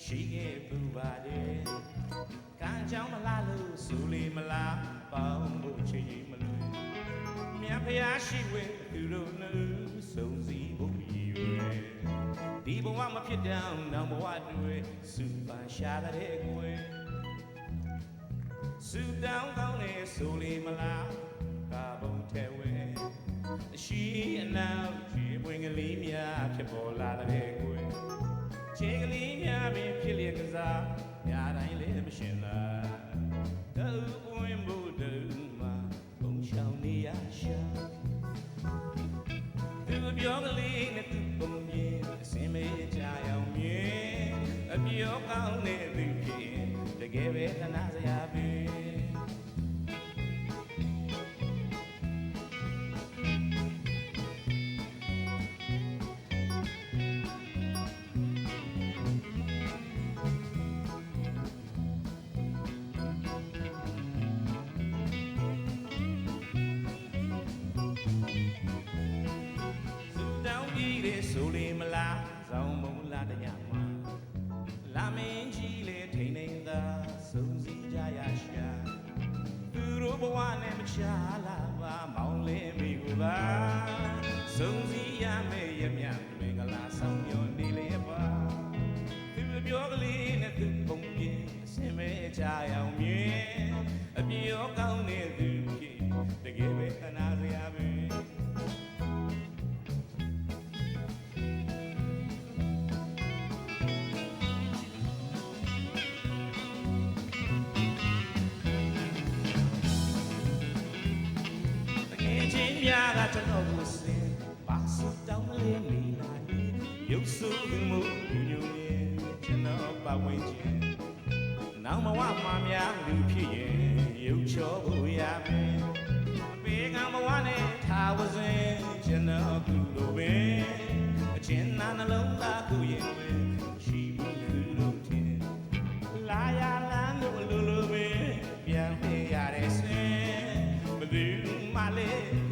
ရှိခဲ့ပူပါတယ်ကံကြောင့်မလားလို့ဆိုလေမလားပေါင်းဖို့ချင်မလို့မြတ်ဖျားရှိဝင်သူတို့နှလုံးစုံစည်းဖို့ရည်ရွယ်ဒီဘဝမဖြစ်တောင်နောက်ဘဝတွေစုပန်ရှာတဲ့ကွယ်စုတောင်းကောင်းနေဆိုလေမလားကာဘုံထဲဝဲအရှိအနောက်ခြေပွင့်ကလေးများဖြစ်ပေါ်လာတဲ့ကွယ်ခြေကလေးများပင်ဖြစ်လျက်ကစားညတိုင်းလည်းမရှင်လားတူပွင့်ဖို့တူမှာဘုံရှောင်နေရရှာသူပြောကလေးနဲ့သူပုံမြင်အစင်မေးကြအောင်မြင်အပြောကောင်းတဲ့သူဖြစ်တကယ်ပဲသနာစရာပဲဆိုလေမလားဇောင်းမုံလာတညမှာလာမင်းကြီးလေထိန်နေသာစုံစည်းကြရရှာသူတို့ဘဝနဲ့မချလာပါမောင်လေးမိကိုပါစုံစည်းရမယ့်ရမြမင်္ဂလာဆောင်မျောနေလေပါသူပြောကလေးနဲ့သူပုံပြအစင်မဲချအောင်မြင်အပြောကောင်းတဲ့သူဖြစ်တကယ်ပဲသနာစရာပဲများကကျွန်တော်ကိုစင်ပါစတောင်းလေးနေလာရုပ်ဆိုးမှုညူညင်ကျွန်တော်ပတ်ဝန်းကျင်နောက်မဝမှာများလူဖြစ်ရင်ရုပ်ချောဖို့ရမယ်ဘေးကံဘဝနဲ့ထားဝစဉ်ကျွန်တော်ကုလိုပဲအချင်းနာနှလုံးသားကိုရင်ဝင်ရှိဘူးသူတို့တင်လာရလန်းလို့လိုလိုပဲပြန်ပြရတဲ့စင်ဘယ်သူမှလည်း